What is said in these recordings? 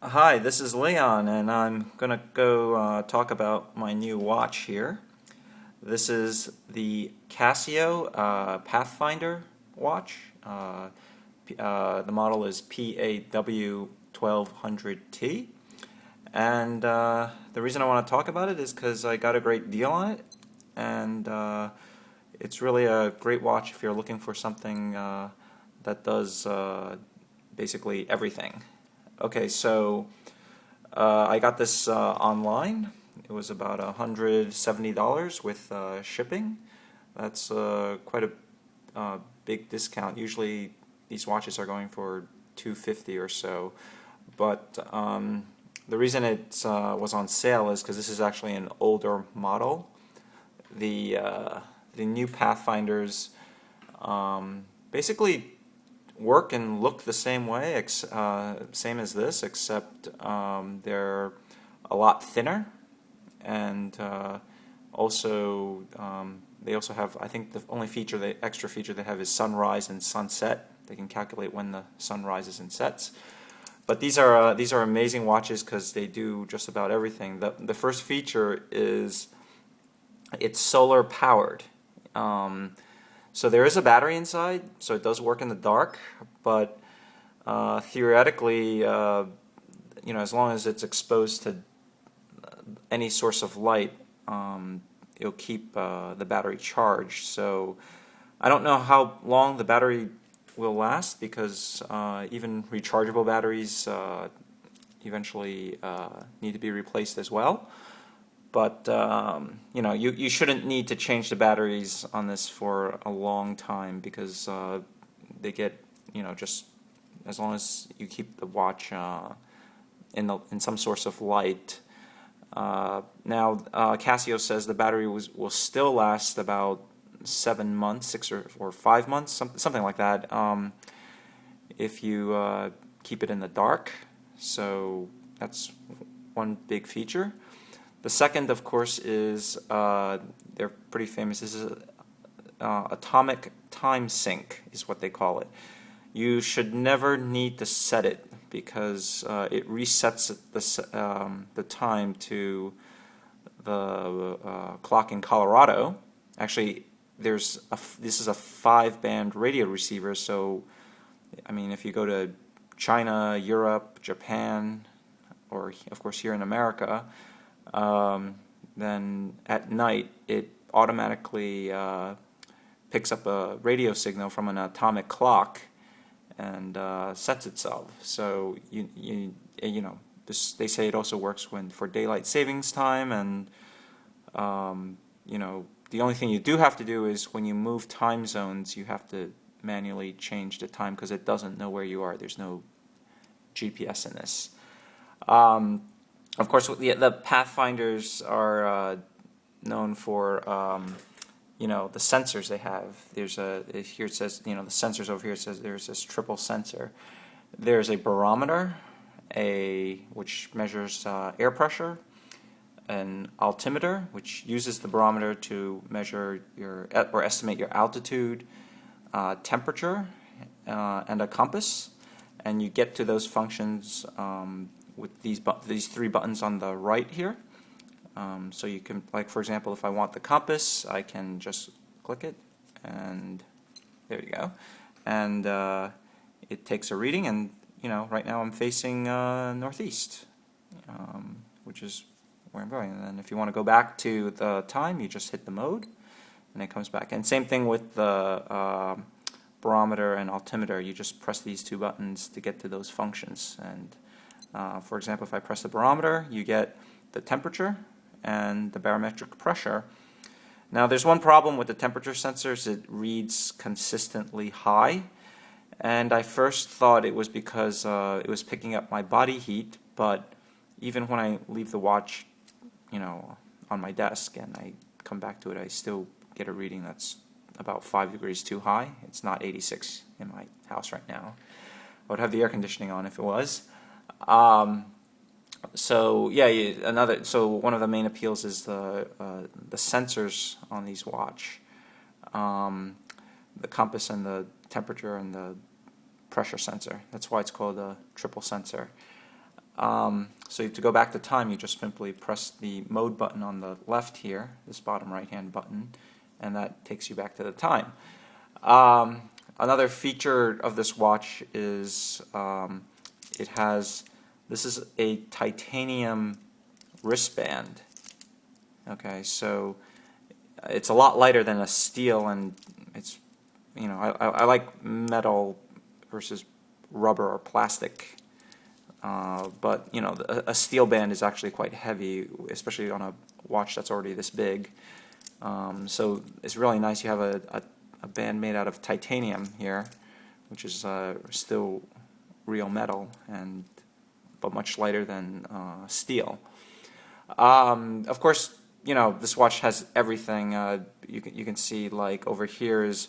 Hi, this is Leon, and I'm gonna go talk about my new watch here. This is the Casio Pathfinder watch. The model is PAW-1200T, and the reason I want to talk about it is because I got a great deal on it, and it's really a great watch if you're looking for something that does basically everything. Okay, so I got this online. It was about $170 with shipping. That's quite a big discount. Usually these watches are going for $250 or so, but the reason it was on sale is because this is actually an older model. The new Pathfinders basically work and look the same way, same as this, except they're a lot thinner, and also they also have, I think the only feature, the extra feature they have is sunrise and sunset. They can calculate when the sun rises and sets. But these are amazing watches because they do just about everything. The first feature is it's solar powered. So there is a battery inside, so it does work in the dark, but theoretically, as long as it's exposed to any source of light, it'll keep the battery charged. So I don't know how long the battery will last because even rechargeable batteries eventually need to be replaced as well. But you shouldn't need to change the batteries on this for a long time because they get, just as long as you keep the watch in some source of light. Now Casio says the battery will still last about 7 months, 6 or 5 months, something like that, if you keep it in the dark. So that's one big feature. The second, of course, is they're pretty famous. This is atomic time sync, is what they call it. You should never need to set it because it resets the time to the clock in Colorado. Actually, this is a 5-band radio receiver, so I mean, if you go to China, Europe, Japan, or of course here in America, then at night it automatically picks up a radio signal from an atomic clock and sets itself. So they say it also works for daylight savings time, and the only thing you do have to do is when you move time zones, you have to manually change the time because it doesn't know where you are. There's no GPS in this. Of course, the Pathfinders are known for the sensors they have. Here it says, the sensors over here, it says there's this triple sensor. There's a barometer, which measures air pressure, an altimeter, which uses the barometer to measure or estimate your altitude, temperature, and a compass. And you get to those functions with these 3 buttons on the right here. So you can, like, for example, if I want the compass, I can just click it, and there you go. And it takes a reading, and right now I'm facing northeast, which is where I'm going. And then if you want to go back to the time, you just hit the mode, and it comes back. And same thing with the barometer and altimeter. You just press these 2 buttons to get to those functions. And for example, if I press the barometer, you get the temperature and the barometric pressure. Now there's one problem with the temperature sensors. It reads consistently high, and I first thought it was because it was picking up my body heat, but even when I leave the watch on my desk and I come back to it, I still get a reading that's about 5 degrees too high. It's not 86 in my house right now. I would have the air conditioning on if it was. So yeah, so one of the main appeals is the sensors on these watch, the compass and the temperature and the pressure sensor. That's why it's called a triple sensor. So to go back to time, you just simply press the mode button on the left here, this bottom right-hand button, and that takes you back to the time. Another feature of this watch is this is a titanium wristband. Okay, so it's a lot lighter than a steel, and it's, I like metal versus rubber or plastic. But a steel band is actually quite heavy, especially on a watch that's already this big. So it's really nice. You have a band made out of titanium here, which is still real metal, but much lighter than steel. Of course, this watch has everything. You can see, like, over here is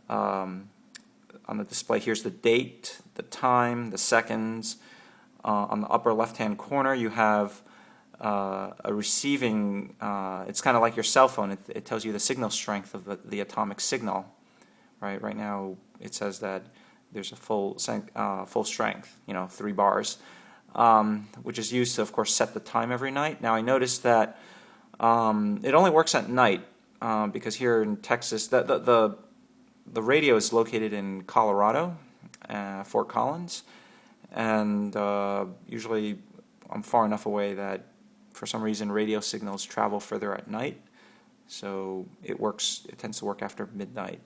on the display. Here's the date, the time, the seconds. On the upper left-hand corner, you have a receiving. It's kind of like your cell phone. It tells you the signal strength of the atomic signal. Right now, it says that there's a full strength. 3 bars, which is used to, of course, set the time every night. Now, I noticed that it only works at night because here in Texas, the radio is located in Colorado, Fort Collins. And usually I'm far enough away that for some reason radio signals travel further at night, so it tends to work after midnight.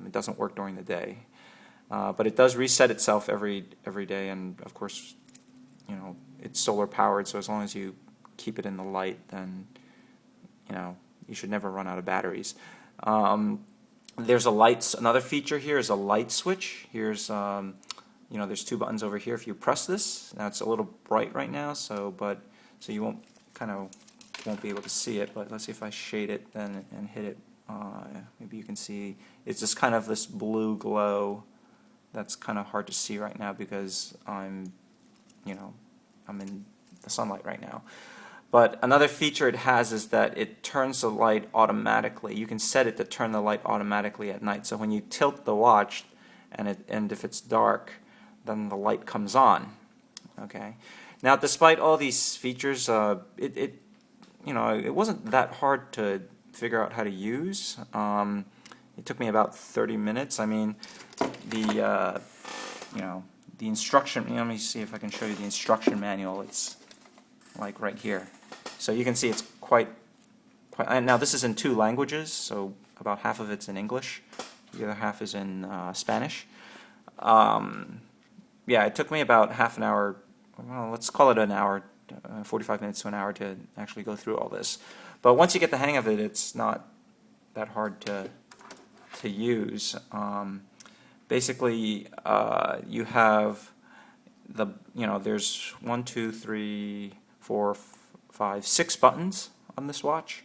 It doesn't work during the day, but it does reset itself every day, and of course, it's solar powered, so as long as you keep it in the light, then you should never run out of batteries. There's another feature here is a light switch. Here's there's 2 buttons over here. If you press this, now it's a little bright right now, so you won't be able to see it. But let's see if I shade it then and hit it. Maybe you can see it's just kind of this blue glow that's kind of hard to see right now because I'm in the sunlight right now. But another feature it has is that it turns the light automatically. You can set it to turn the light automatically at night. So when you tilt the watch, and if it's dark, then the light comes on. Okay. Now, despite all these features, it wasn't that hard to figure out how to use. It took me about 30 minutes. I mean, the instruction. Let me see if I can show you the instruction manual. It's like right here. So you can see it's quite. Now this is in 2 languages, so about half of it's in English, the other half is in Spanish. Yeah, it took me about half an hour, well, let's call it an hour, 45 minutes to an hour to actually go through all this. But once you get the hang of it, it's not that hard to use. Basically, you have there's 1, 2, 3, 4, 5, 6 buttons on this watch.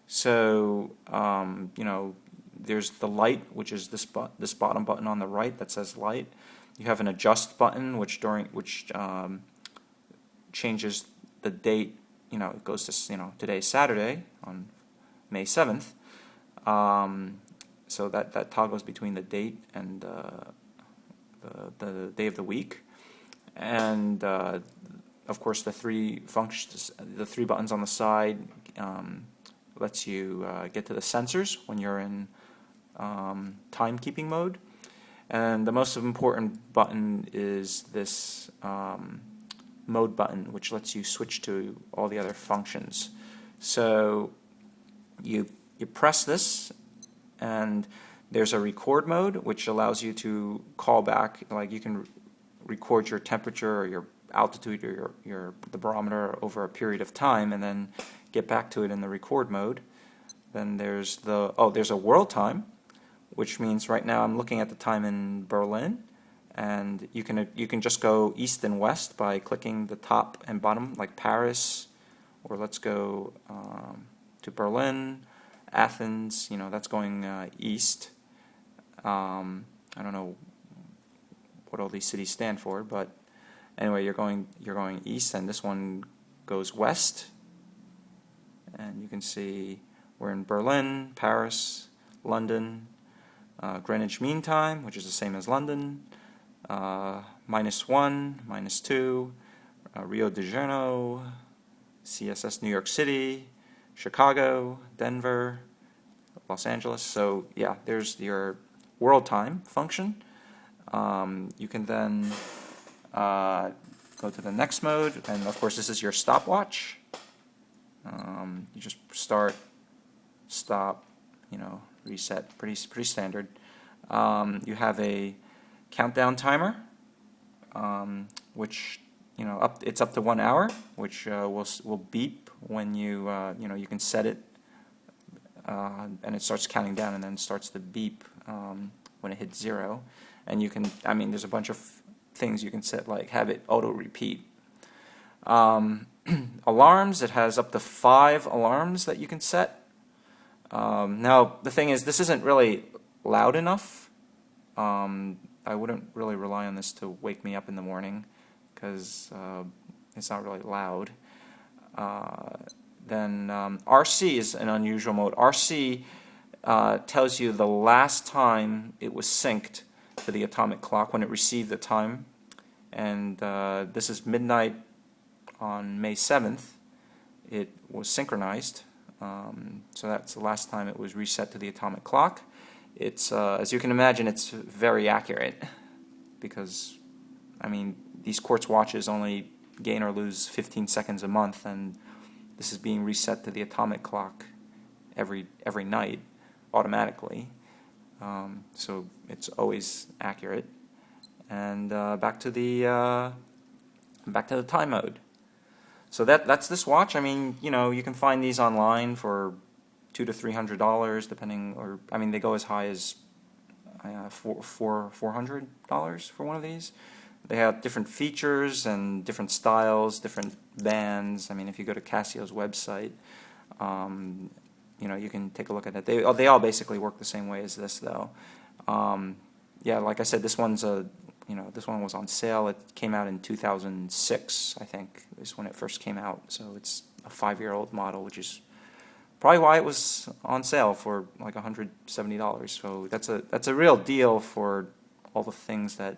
So, there's the light, which is this bottom button on the right that says light. You have an adjust button, which changes the date. It goes to today's Saturday on May 7th. So that toggles between the date and the day of the week. And of course, the 3 buttons on the side lets you get to the sensors when you're in timekeeping mode. And the most important button is this mode button, which lets you switch to all the other functions. So you press this, and there's a record mode, which allows you to call back. Like, you can record your temperature or your altitude or the barometer over a period of time, and then get back to it in the record mode. Then there's there's a world time, which means right now I'm looking at the time in Berlin, and you can just go east and west by clicking the top and bottom, like Paris, or let's go to Berlin, Athens. That's going east. I don't know what all these cities stand for, but anyway, you're going east, and this one goes west, and you can see we're in Berlin, Paris, London, Greenwich Mean Time, which is the same as London, -1, -2, Rio de Janeiro, CSS New York City, Chicago, Denver, Los Angeles. So yeah, there's your world time function. You can then go to the next mode, and of course this is your stopwatch. You just start, stop, reset, pretty standard. You have a countdown timer, which it's up to 1 hour, which will beep when you can set it, and it starts counting down, and then starts to beep when it hits 0. And you can, there's a bunch of things you can set, like have it auto repeat. Alarms, it has up to 5 alarms that you can set. Now the thing is, this isn't really loud enough. I wouldn't really rely on this to wake me up in the morning, because it's not really loud. Then RC is an unusual mode. RC tells you the last time it was synced to the atomic clock, when it received the time. And this is midnight on May 7th. It was synchronized. So that's the last time it was reset to the atomic clock. It's, as you can imagine, it's very accurate, because, these quartz watches only gain or lose 15 seconds a month, and this is being reset to the atomic clock every night automatically. So it's always accurate. And back to the time mode. So that's this watch. You can find these online for $200 to $300, depending, or they go as high as $400 for one of these. They have different features and different styles, different bands. If you go to Casio's website, you can take a look at it. They all basically work the same way as this, though. Yeah, like I said, this one was on sale. It came out in 2006, I think, is when it first came out. So it's a 5-year-old model, which is probably why it was on sale for like $170. So that's a real deal for all the things that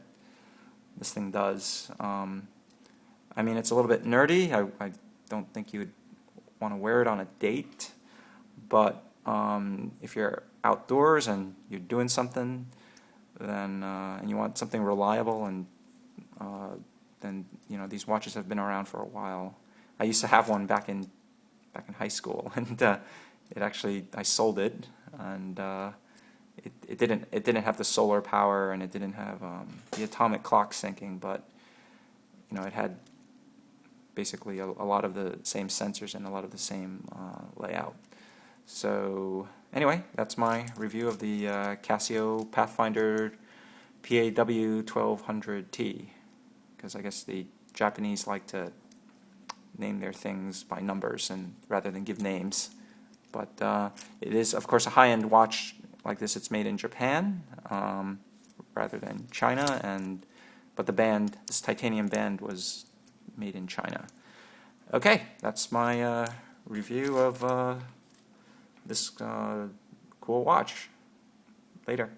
this thing does. It's a little bit nerdy. I don't think you would want to wear it on a date, but if you're outdoors and you're doing something, then and you want something reliable, and then these watches have been around for a while. I used to have one back in high school, and I sold it, and it didn't have the solar power, and it didn't have the atomic clock syncing, but it had basically a lot of the same sensors and a lot of the same layout. So anyway, that's my review of the Casio Pathfinder PAW-1200T, because I guess the Japanese like to name their things by numbers and rather than give names. But it is, of course, a high-end watch like this. It's made in Japan rather than China, but the band, this titanium band, was made in China. Okay, that's my review of this cool watch. Later.